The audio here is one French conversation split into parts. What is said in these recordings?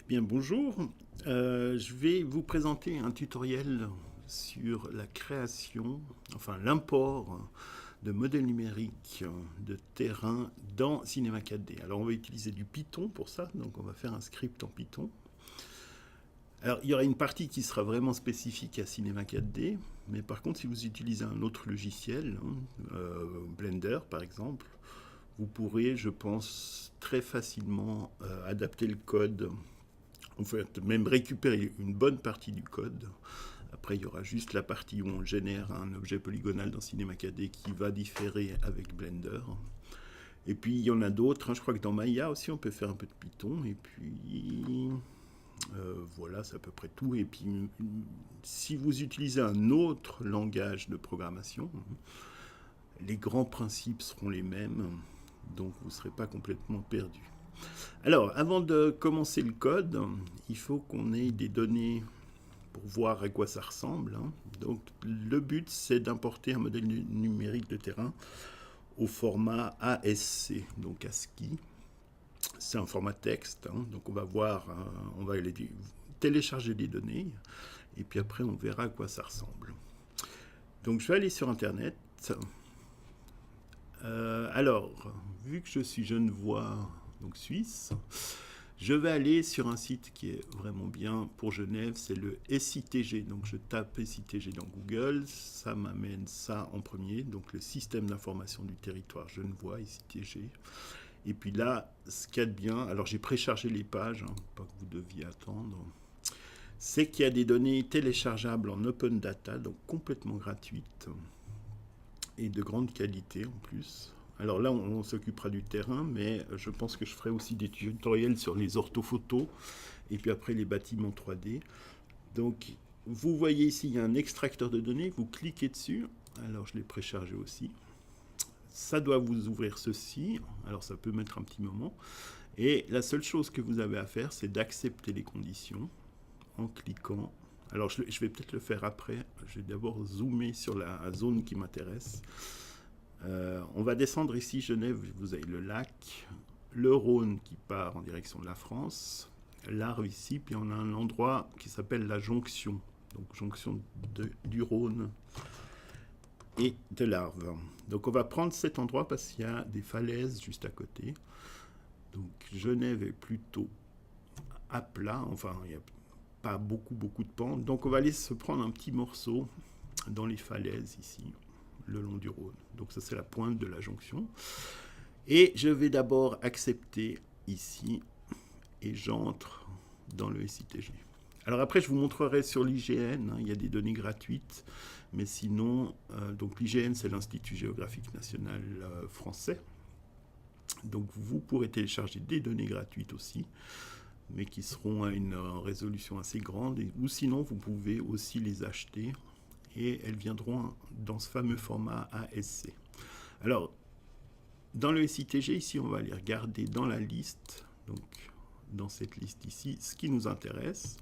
Bien, bonjour. Je vais vous présenter un tutoriel sur la création, enfin l'import de modèles numériques de terrain dans Cinema 4D. Alors on va utiliser du Python pour ça, donc on va faire un script en Python. Alors il y aura une partie qui sera vraiment spécifique à Cinema 4D, mais par contre si vous utilisez un autre logiciel, Blender par exemple, vous pourrez, je pense, très facilement adapter le code. On peut même récupérer une bonne partie du code. Après, il y aura juste la partie où on génère un objet polygonal dans Cinema 4D qui va différer avec Blender. Et puis, il y en a d'autres. Je crois que dans Maya aussi, on peut faire un peu de Python. Et puis, voilà, c'est à peu près tout. Et puis, si vous utilisez un autre langage de programmation, les grands principes seront les mêmes. Donc, vous ne serez pas complètement perdu. Alors, avant de commencer le code, il faut qu'on ait des données pour voir à quoi ça ressemble. Donc, le but, c'est d'importer un modèle numérique de terrain au format ASC, donc ASCII. C'est un format texte, donc on va voir, on va télécharger les données, et puis après, on verra à quoi ça ressemble. Donc, je vais aller sur Internet. Alors, vu que je suis genevois, donc suisse, je vais aller sur un site qui est vraiment bien pour Genève, c'est le SITG. Donc je tape SITG dans Google, ça m'amène ça en premier, donc le système d'information du territoire genevois, SITG. Et puis là, ce qu'il y a de bien, alors j'ai préchargé les pages, pas que vous deviez attendre, c'est qu'il y a des données téléchargeables en open data, donc complètement gratuites, et de grande qualité en plus. Alors là, on s'occupera du terrain, mais je pense que je ferai aussi des tutoriels sur les orthophotos et puis après les bâtiments 3D. Donc, vous voyez ici, il y a un extracteur de données. Vous cliquez dessus. Alors, je l'ai préchargé aussi. Ça doit vous ouvrir ceci. Alors, ça peut mettre un petit moment. Et la seule chose que vous avez à faire, c'est d'accepter les conditions en cliquant. Alors, je vais peut-être le faire après. Je vais d'abord zoomer sur la zone qui m'intéresse. On va descendre ici, Genève, vous avez le lac, le Rhône qui part en direction de la France, l'Arve ici, puis on a un endroit qui s'appelle la jonction, donc jonction du Rhône et de l'Arve. Donc on va prendre cet endroit parce qu'il y a des falaises juste à côté. Donc Genève est plutôt à plat, enfin il n'y a pas beaucoup de pente, donc on va aller se prendre un petit morceau dans les falaises ici, le long du Rhône. Donc ça c'est la pointe de la jonction. Et je vais d'abord accepter ici et j'entre dans le SITG. Alors après je vous montrerai sur l'IGN, il y a des données gratuites, mais sinon, donc l'IGN c'est l'Institut géographique national français. Donc vous pourrez télécharger des données gratuites aussi, mais qui seront à une résolution assez grande, ou sinon vous pouvez aussi les acheter et elles viendront dans ce fameux format ASC. Alors, dans le SITG, ici, on va aller regarder dans la liste, donc dans cette liste ici, ce qui nous intéresse.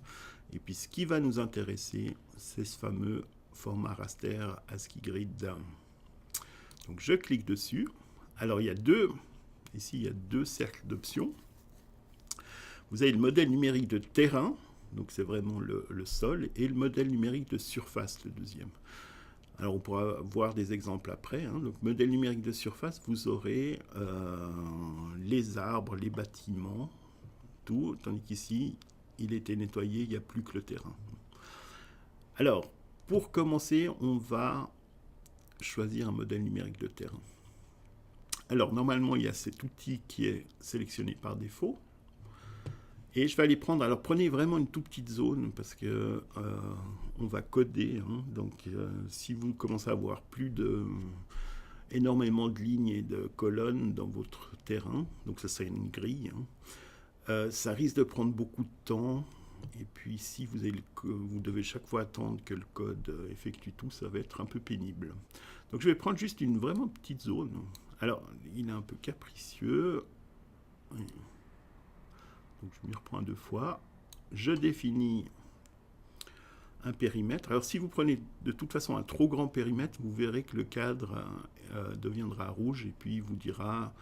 Et puis, ce qui va nous intéresser, c'est ce fameux format raster ASCII Grid. Donc, je clique dessus. Alors, ici, il y a deux cercles d'options. Vous avez le modèle numérique de terrain, donc c'est vraiment le sol, et le modèle numérique de surface, le deuxième. Alors on pourra voir des exemples après. Donc modèle numérique de surface, vous aurez les arbres, les bâtiments, tout, tandis qu'ici, il était nettoyé, il n'y a plus que le terrain. Alors, pour commencer, on va choisir un modèle numérique de terrain. Alors normalement, il y a cet outil qui est sélectionné par défaut. Et je vais aller prendre, alors prenez vraiment une toute petite zone parce que on va coder. Donc si vous commencez à avoir énormément de lignes et de colonnes dans votre terrain, donc ça serait une grille, ça risque de prendre beaucoup de temps. Et puis si vous devez chaque fois attendre que le code effectue tout, ça va être un peu pénible. Donc je vais prendre juste une vraiment petite zone. Alors il est un peu capricieux. Donc je m'y reprends deux fois. Je définis un périmètre. Alors si vous prenez de toute façon un trop grand périmètre, vous verrez que le cadre deviendra rouge et puis il vous dira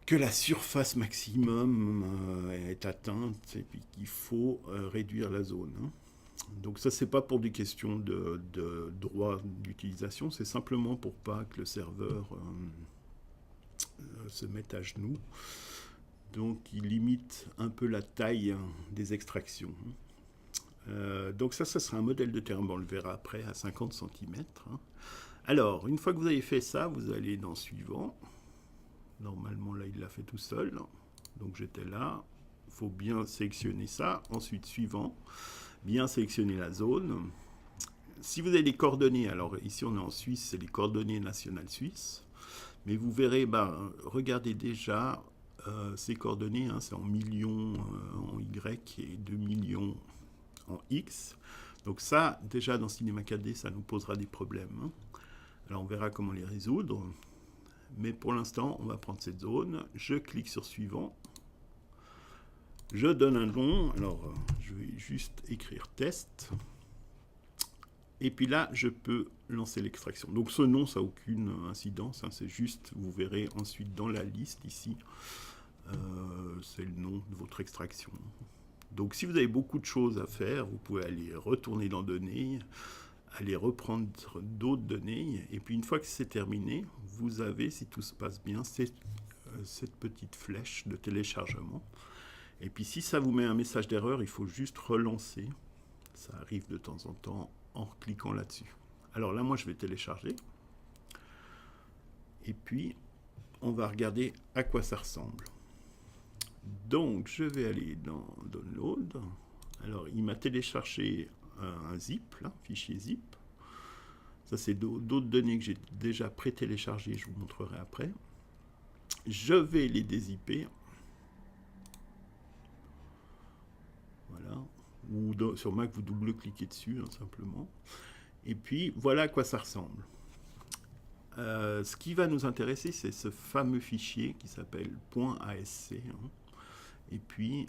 que la surface maximum est atteinte et puis qu'il faut réduire la zone, hein. Donc ça, c'est pas pour des questions de droit d'utilisation, c'est simplement pour pas que le serveur se mette à genoux. Donc il limite un peu la taille des extractions. Donc ça sera un modèle de terrain, bon, on le verra après, à 50 cm. Alors, une fois que vous avez fait ça, vous allez dans suivant. Normalement, là, il l'a fait tout seul. Donc j'étais là. Il faut bien sélectionner ça. Ensuite, suivant. Bien sélectionner la zone. Si vous avez les coordonnées, alors ici on est en Suisse, c'est les coordonnées nationales suisses. Mais vous verrez, regardez déjà ces coordonnées, hein, c'est en millions en Y et 2 millions en X. Donc ça, déjà dans Cinema 4D, ça nous posera des problèmes, hein. Alors on verra comment les résoudre. Mais pour l'instant, on va prendre cette zone. Je clique sur suivant. Je donne un nom. Alors, je vais juste écrire test. Et puis là, je peux lancer l'extraction. Donc ce nom, ça n'a aucune incidence, hein, c'est juste, vous verrez ensuite dans la liste ici, c'est le nom de votre extraction. Donc si vous avez beaucoup de choses à faire, vous pouvez aller retourner dans données, aller reprendre d'autres données, et puis une fois que c'est terminé, vous avez, si tout se passe bien, cette petite flèche de téléchargement. Et puis si ça vous met un message d'erreur, il faut juste relancer. Ça arrive de temps en temps en cliquant là-dessus. Alors là, moi, je vais télécharger. Et puis, on va regarder à quoi ça ressemble. Donc, je vais aller dans Download. Alors, il m'a téléchargé un zip, là, fichier zip. Ça, c'est d'autres données que j'ai déjà pré-téléchargées, je vous montrerai après. Je vais les dézipper. Voilà. Ou sur Mac, vous double-cliquez dessus, hein, simplement. Et puis, voilà à quoi ça ressemble. Ce qui va nous intéresser, c'est ce fameux fichier qui s'appelle .asc. Hein. Et puis,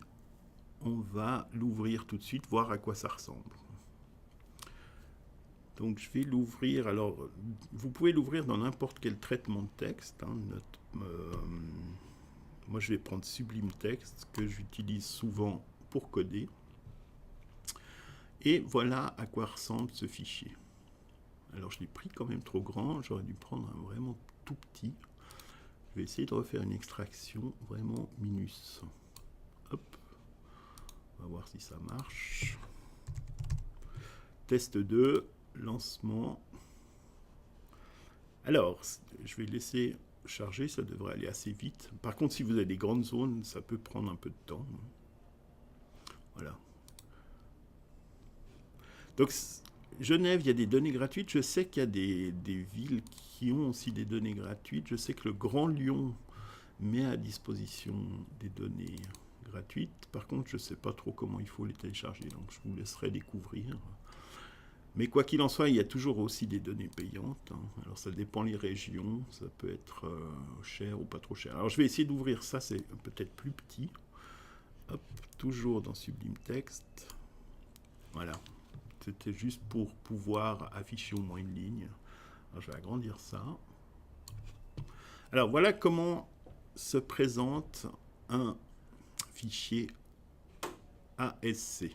on va l'ouvrir tout de suite, voir à quoi ça ressemble. Donc, je vais l'ouvrir. Alors, vous pouvez l'ouvrir dans n'importe quel traitement de texte. Hein, moi, je vais prendre Sublime Text, que j'utilise souvent pour coder. Et voilà à quoi ressemble ce fichier. Alors je l'ai pris quand même trop grand, j'aurais dû prendre un vraiment tout petit. Je vais essayer de refaire une extraction vraiment minus. Hop, on va voir si ça marche. Test 2, lancement. Alors, je vais laisser charger, ça devrait aller assez vite. Par contre, si vous avez des grandes zones, ça peut prendre un peu de temps. Voilà. Donc, Genève, il y a des données gratuites. Je sais qu'il y a des villes qui ont aussi des données gratuites. Je sais que le Grand Lyon met à disposition des données gratuites. Par contre, je ne sais pas trop comment il faut les télécharger. Donc, je vous laisserai découvrir. Mais quoi qu'il en soit, il y a toujours aussi des données payantes, hein. Alors, ça dépend les régions. Ça peut être cher ou pas trop cher. Alors, je vais essayer d'ouvrir ça. C'est peut-être plus petit. Hop, toujours dans Sublime Text. Voilà. C'était juste pour pouvoir afficher au moins une ligne. Alors, je vais agrandir ça. Alors, voilà comment se présente un fichier ASC.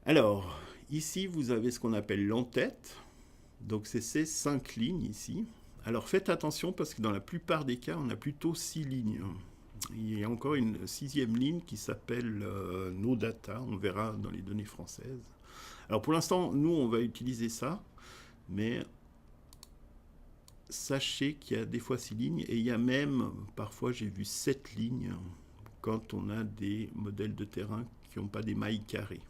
Alors, ici, vous avez ce qu'on appelle l'entête. Donc, c'est ces 5 lignes ici. Alors, faites attention parce que dans la plupart des cas, on a plutôt 6 lignes. Il y a encore une 6e ligne qui s'appelle No Data, on verra dans les données françaises. Alors pour l'instant, nous, on va utiliser ça, mais sachez qu'il y a des fois 6 lignes, et il y a même, parfois j'ai vu 7 lignes, quand on a des modèles de terrain qui n'ont pas des mailles carrées.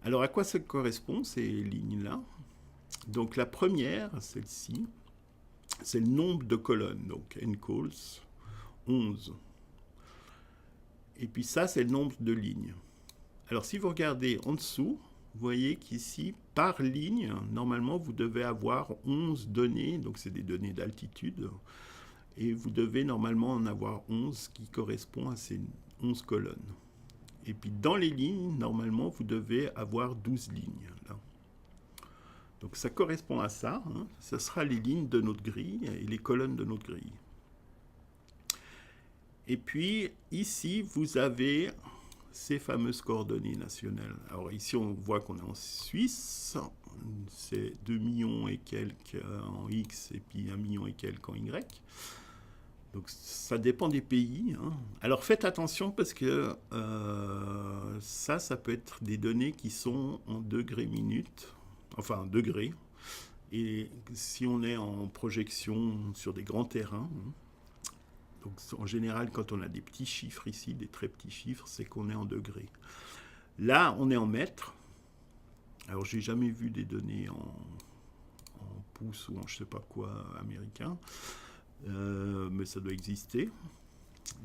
Alors à quoi ça correspond, ces lignes-là? Donc la première, celle-ci, c'est le nombre de colonnes, donc ncalls, 11. Et puis ça, c'est le nombre de lignes. Alors si vous regardez en dessous, vous voyez qu'ici, par ligne, normalement, vous devez avoir 11 données, donc c'est des données d'altitude, et vous devez normalement en avoir 11 qui correspondent à ces 11 colonnes. Et puis dans les lignes, normalement, vous devez avoir 12 lignes. Là. Donc ça correspond à ça, hein. Ce sera les lignes de notre grille et les colonnes de notre grille. Et puis ici, vous avez ces fameuses coordonnées nationales. Alors ici, on voit qu'on est en Suisse, c'est 2 millions et quelques en X et puis 1 million et quelques en Y. Donc ça dépend des pays, hein. Alors faites attention parce que ça peut être des données qui sont en degrés minutes, enfin degrés. Et si on est en projection sur des grands terrains, hein, donc en général quand on a des petits chiffres ici, des très petits chiffres, c'est qu'on est en degrés. Là, on est en mètres. Alors j'ai jamais vu des données en pouces ou en je sais pas quoi américain. Mais ça doit exister.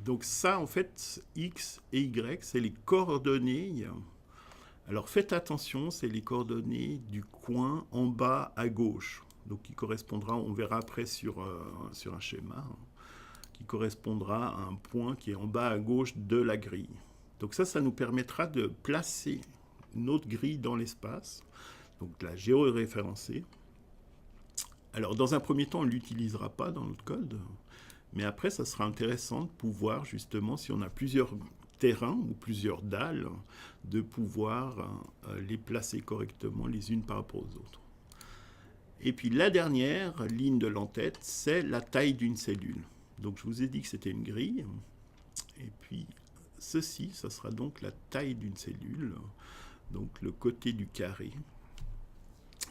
Donc ça, en fait, X et Y, c'est les coordonnées. Alors faites attention, c'est les coordonnées du coin en bas à gauche. Donc qui correspondra, on verra après sur un schéma, qui correspondra à un point qui est en bas à gauche de la grille. Donc ça nous permettra de placer notre grille dans l'espace, donc la géoréférencer. Alors, dans un premier temps, on ne l'utilisera pas dans notre code, mais après, ça sera intéressant de pouvoir, justement, si on a plusieurs terrains ou plusieurs dalles, de pouvoir les placer correctement les unes par rapport aux autres. Et puis, la dernière ligne de l'entête, c'est la taille d'une cellule. Donc, je vous ai dit que c'était une grille. Et puis, ceci, ça sera donc la taille d'une cellule, donc le côté du carré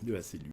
de la cellule.